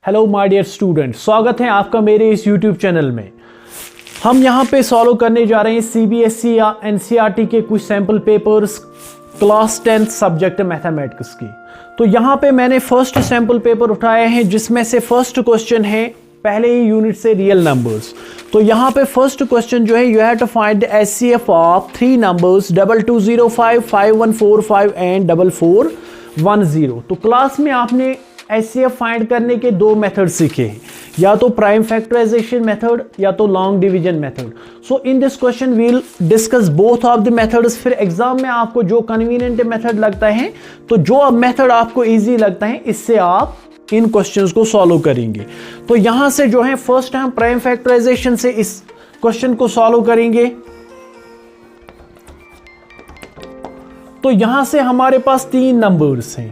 Hello my dear student, स्वागत है आपका मेरे इस यूट्यूब चैनल में। हम यहाँ पे सॉल्व करने जा रहे हैं सीबीएसई या एनसीईआरटी के कुछ sample papers class 10th subject mathematics की। तो यहाँ पे मैंने फर्स्ट सैम्पल पेपर उठाए हैं जिसमें से फर्स्ट क्वेश्चन है पहले ही यूनिट से रियल नंबर्स। तो यहाँ पे फर्स्ट क्वेश्चन जो है you have to find the HCF of 3 numbers 2205, 5145 and 4410। तो क्लास में आपने एचसीएफ फाइंड करने के दो मेथड सीखे हैं, या तो प्राइम फैक्टराइजेशन मेथड या तो long division method. So in this question we will discuss both of the methods. फिर एग्जाम में आपको जो कन्वीनियंट मेथड लगता है, तो जो मेथड आपको इजी लगता है, इससे आप इन क्वेश्चंस को सॉल्व करेंगे। तो यहां से जो है फर्स्ट हम प्राइम फैक्टराइजेशन से इस क्वेश्चन को सॉल्व करेंगे। तो यहां से हमारे पास 3 नंबर्स हैं,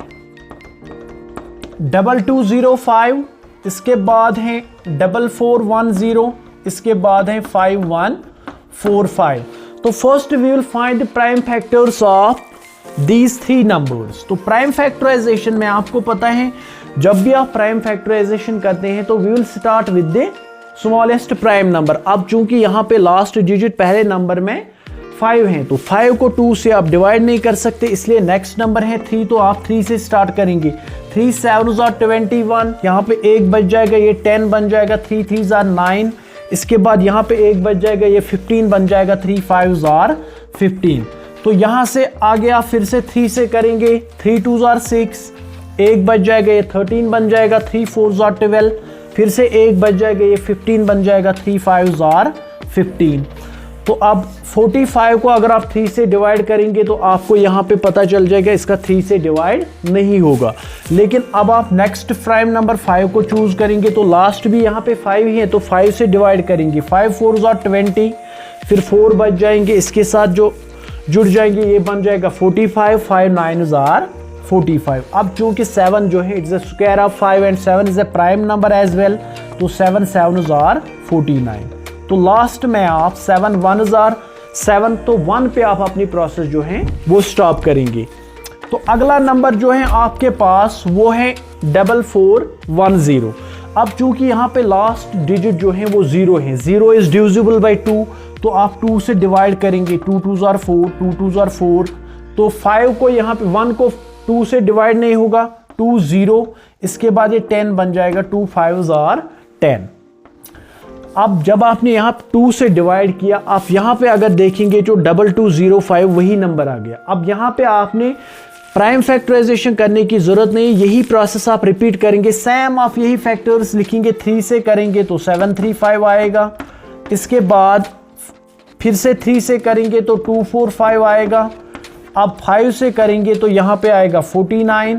2205, इसके बाद है 4410, इसके बाद है 5145। तो first we will find the prime factors of these 3 numbers. तो प्राइम फैक्टराइजेशन में आपको पता है जब भी आप प्राइम फैक्टराइजेशन करते हैं तो we will start with the smallest prime number. अब चूंकि यहां पे लास्ट डिजिट पहले नंबर में 5 है तो 5 को 2 से आप डिवाइड नहीं कर सकते, इसलिए नेक्स्ट नंबर है 3, तो आप 3 से स्टार्ट करेंगे। 3 7 21, यहाँ पे 1 बच जाएगा, ये 10 बन जाएगा, 3 3 9, इसके बाद यहाँ पे 1 बच जाएगा, ये 15 बन जाएगा, 3 5 15। तो यहाँ से आगे आप फिर से 3 से करेंगे, 3 2 6, 1 बच जाएगा, ये 13 बन जाएगा, 3 4 12, फिर से 1 बच जाएगा, ये 15 बन जाएगा, 3 5 15। तो अब 45 को अगर आप 3 से डिवाइड करेंगे तो आपको यहाँ पे पता चल जाएगा इसका 3 से डिवाइड नहीं होगा। लेकिन अब आप नेक्स्ट प्राइम नंबर 5 को चूज करेंगे तो लास्ट भी यहाँ पे 5 ही है, तो 5 से डिवाइड करेंगे, 5 4 20, फिर 4 बच जाएंगे, इसके साथ जो जुड़ जाएंगे ये बन जाएगा 45, 5 9 45। अब चूंकि 7 जो है it's the square of 5 and 7 is a prime number as well, तो 7 7 49। तो लास्ट में आप 7 1 7, तो 1 पे आप अपनी प्रोसेस जो है वो स्टॉप करेंगे। तो अगला नंबर जो है आपके पास वो है 4410। अब चूंकि यहाँ पे लास्ट डिजिट जो है वो 0 है, 0 इज डिविजिबल बाय 2, तो आप 2 से डिवाइड करेंगे, 2 2 4, 2 2 4। तो 5 को यहाँ पे 1 को 2 से डिवाइड नहीं होगा, 2 0, इसके बाद ये 10 बन जाएगा, 2 5 10। अब जब आपने यहाँ 2 से डिवाइड किया, आप यहाँ पे अगर देखेंगे जो 2205 वही नंबर आ गया। अब यहाँ पे आपने प्राइम फैक्टराइजेशन करने की जरूरत नहीं, यही प्रोसेस आप रिपीट करेंगे, सेम आप यही फैक्टर्स लिखेंगे। 3 से करेंगे तो 735 आएगा, इसके बाद फिर से 3 से करेंगे तो 245 आएगा। अब 5 से करेंगे तो यहाँ पे आएगा 49।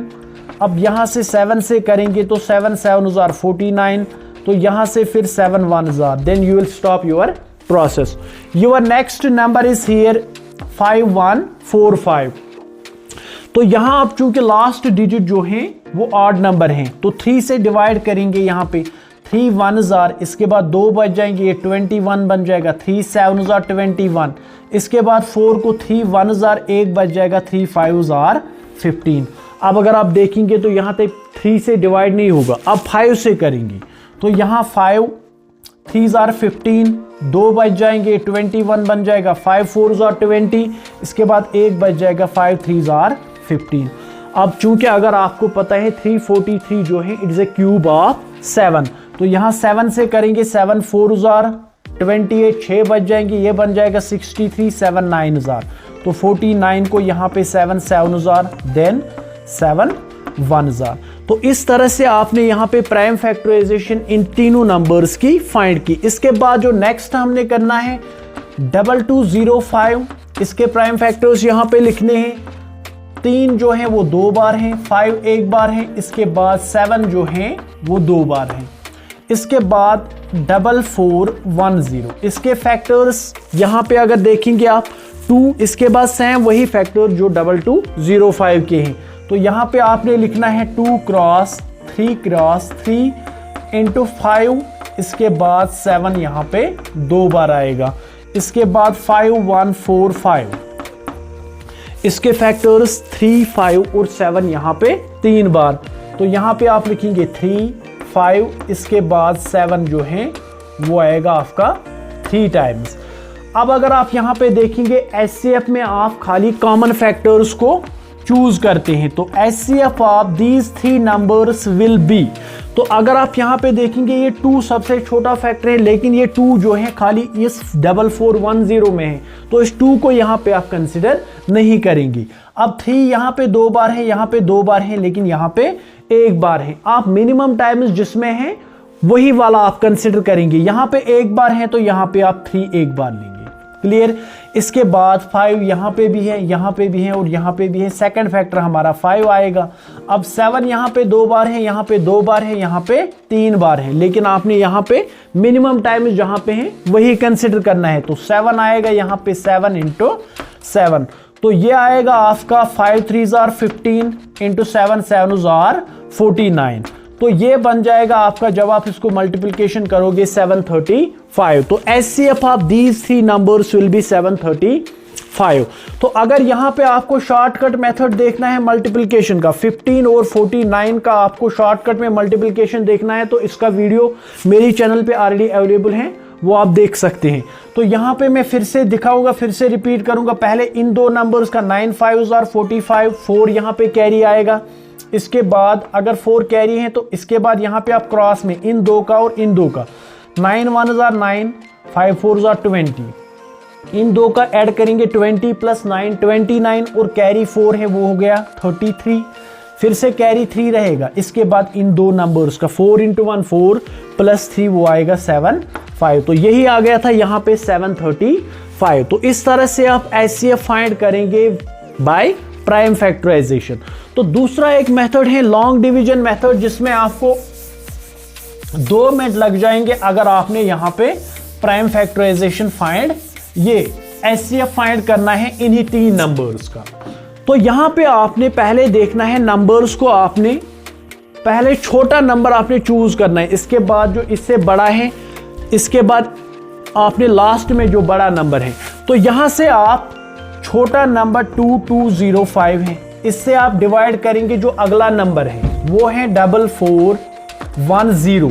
अब यहाँ से 7 से करेंगे तो 7 7 49, तो यहां से फिर 7 1, then you will stop your process. Your next number is here 5145. तो यहां आप चूंकि लास्ट डिजिट जो है वो ऑड नंबर है, तो 3 से डिवाइड करेंगे, यहां पे 3 1, इसके बाद 2 बच जाएंगे, ये 21 बन जाएगा, 3 7 21, इसके बाद 4 को 3 1, 1 बच जाएगा, 3 5 15। अब अगर आप देखेंगे तो यहां तक 3 से डिवाइड नहीं होगा, अब 5 से करेंगे, तो यहाँ 5 3 15, 2 बच जाएंगे, 21 बन जाएगा, 5 4 20, इसके बाद 1 बच जाएगा, 5 3 15। अब चूंकि अगर आपको पता है 343 जो है इट्स ए क्यूब ऑफ 7, तो यहाँ 7 से करेंगे, 7 4 28, 6 बच जाएंगे, ये बन जाएगा 63, 7 9, तो 49 को यहाँ पे 7 7, देन 7 1। तो इस तरह से आपने यहाँ पे प्राइम फैक्टराइजेशन इन तीनों नंबर्स की फाइंड की। इसके बाद जो नेक्स्ट हमने करना है 2205, इसके प्राइम फैक्टर्स यहाँ पे लिखने हैं। 3 जो है वो 2 बार हैं, 5 1 बार है, इसके बाद 7 जो है वो 2 बार हैं। इसके बाद 4410, इसके फैक्टर्स यहाँ पे अगर देखेंगे आप 2, इसके बाद सेम वही फैक्टर जो 2205 के हैं, तो यहाँ पे आपने लिखना है 2 क्रॉस 3 क्रॉस 3 इंटू 5, इसके बाद 7 यहाँ पे 2 बार आएगा, इसके बाद 5 1 4 5, इसके फैक्टर्स 3 5 और 7 यहाँ पे 3 बार, तो यहाँ पे आप लिखेंगे 3 5, इसके बाद 7 जो है वो आएगा आपका 3 टाइम्स। अब अगर आप यहाँ पे देखेंगे HCF में आप खाली कॉमन फैक्टर्स को चूज करते हैं, तो HCF of these 3 numbers will be, तो अगर आप यहाँ पे देखेंगे ये 2 सबसे छोटा फैक्टर है, लेकिन ये 2 जो है खाली इस 4410 में है, तो इस 2 को यहाँ पे आप कंसिडर नहीं करेंगे। अब 3 यहाँ पे 2 बार है, यहाँ पे 2 बार है, लेकिन यहाँ पे 1 बार है। आप मिनिमम टाइम्स जिसमें है वही वाला आप कंसिडर करेंगे। यहाँ पे 1 बार है तो यहाँ पे आप 3 1 बार लेंगे। क्लियर। इसके बाद 5 यहाँ पे भी है, यहाँ पे भी है और यहाँ पे भी है। सेकंड फैक्टर हमारा 5 आएगा। अब 7 यहाँ पे 2 बार है, यहाँ पे 2 बार है, यहाँ पे 3 बार है, लेकिन आपने यहाँ पे मिनिमम टाइम जहाँ पे है वही कंसिडर करना है। तो 7 आएगा यहाँ पे, 7 इंटू 7, तो ये आएगा आपका 5 3s are 15 into 7 7s are 49। तो ये बन जाएगा आपका, जब आप इसको मल्टीप्लिकेशन करोगे 735। तो HCF of these 3 numbers will be 735। तो अगर यहाँ पे आपको शॉर्टकट मेथड देखना है मल्टीप्लिकेशन का, 15 और 49 का आपको शॉर्टकट में मल्टीप्लिकेशन देखना है, तो इसका वीडियो मेरी चैनल पे ऑलरेडी अवेलेबल है, वो आप देख सकते हैं। तो यहाँ पे मैं फिर से दिखाऊंगा, फिर से रिपीट करूंगा। पहले इन 2 नंबर्स का 9 5s are 45, 4 यहाँ पे कैरी आएगा। इसके बाद अगर 4 कैरी है तो इसके बाद यहाँ पे आप क्रॉस में इन 2 का और इन 2 का, 9 1s are 9, 5 4s are 20, इन 2 का ऐड करेंगे 20 प्लस 9 29, और कैरी 4 है वो हो गया 33, फिर से कैरी 3 रहेगा। इसके बाद इन 2 नंबर्स का 4 इंटू 1 4 प्लस 3 वो आएगा 7 5। तो यही आ गया था यहाँ पे 735। तो इस तरह से आप HCF फाइंड करेंगे बाय प्राइम फैक्टराइजेशन। तो दूसरा एक मेथड है लॉन्ग डिवीजन मेथड, जिसमें आपको 2 मिनट लग जाएंगे अगर आपने यहाँ पे प्राइम फैक्टराइजेशन फाइंड, ये HCF फाइंड करना है इन्हीं 3 नंबर्स का। तो यहाँ पे आपने पहले देखना है नंबर्स को, आपने पहले छोटा नंबर आपने चूज करना है, इसके बाद जो इससे बड़ा है, इसके बाद आपने लास्ट में जो बड़ा नंबर है। तो यहां से आप छोटा नंबर 2205 है, इससे आप डिवाइड करेंगे जो अगला नंबर है वो है 4410।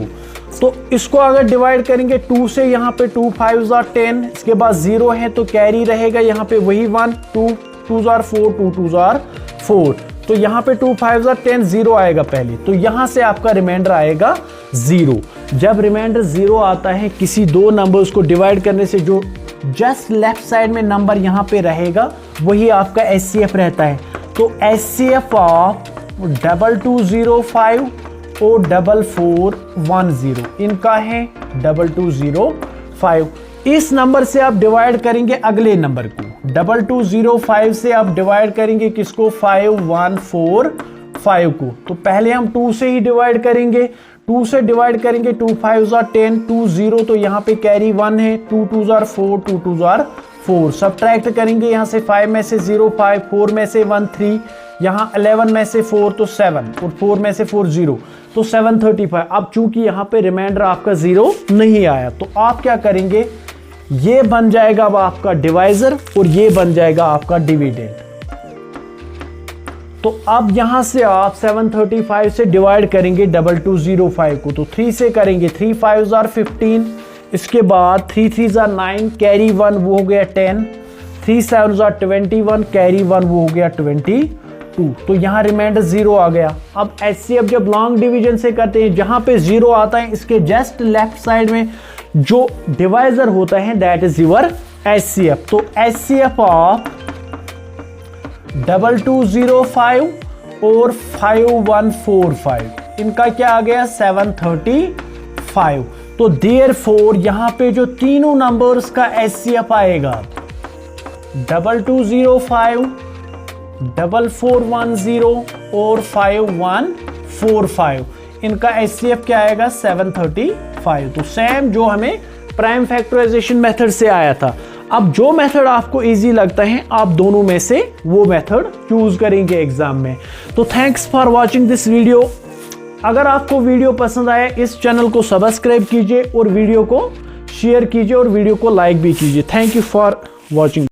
तो इसको अगर डिवाइड करेंगे 2 से, यहाँ पे 2 5s are 10, इसके बाद 0 है तो कैरी रहेगा यहाँ पे वही 1, 2 2s are 4, 2 2s are 4, तो यहाँ पे 2 5s are 10, 0 आएगा पहले, तो यहाँ से आपका रिमाइंडर आएगा 0। जब रिमाइंडर 0 आता है किसी 2 नंबर्स को डिवाइड करने से, जो जस्ट लेफ्ट साइड में नंबर यहाँ पे रहेगा वही आपका HCF रहता है। तो HCF ऑफ 2205 और 4410 इनका है 2205। इस नंबर से आप डिवाइड करेंगे अगले नंबर को, 2205 से आप डिवाइड करेंगे किसको, 5145 को। तो पहले हम 2 से ही डिवाइड करेंगे, 2 से डिवाइड करेंगे 2 5s are 10, 2 0, तो यहाँ पे कैरी 1 है, 2 2s are 4, 2 2s are 4, subtract करेंगे यहाँ से 5 में से 0 5, 4 में से 1 3, यहाँ 11 में से 4 तो 7, और 4 में से 4 0, तो 735। अब चूंकि यहाँ पे रिमाइंडर आपका 0 नहीं आया, तो आप क्या करेंगे, ये बन जाएगा अब आपका डिवाइजर और ये बन जाएगा आपका डिविडेंड। तो अब यहां से आप 735 से डिवाइड करेंगे 2205 को, तो 3 से करेंगे, 3 5s are 15, इसके बाद 3 3s are 9, कैरी 1 वो हो गया 10, 3 7s are 21, कैरी 1 वो हो गया 22, तो यहां रिमाइंडर 0 आ गया। अब HCF जब लॉन्ग डिवीजन से करते हैं, जहां पे 0 आता है इसके जस्ट लेफ्ट साइड में जो डिवाइजर होता है दैट इज योर HCF। तो HCF ऑफ 2205 और 5145 इनका क्या आ गया, 735। तो देयरफॉर यहां पे जो तीनों नंबर्स का HCF आएगा 2205, 4410 और 5145, इनका HCF क्या आएगा, 735। तो सेम जो हमें प्राइम फैक्टराइजेशन मेथड से आया था। अब जो मेथड आपको इजी लगता है आप दोनों में से वो मेथड चूज करेंगे एग्जाम में। तो thanks for watching this video. अगर आपको वीडियो पसंद आए इस चैनल को सब्सक्राइब कीजिए और वीडियो को शेयर कीजिए और वीडियो को लाइक भी कीजिए। Thank you for watching.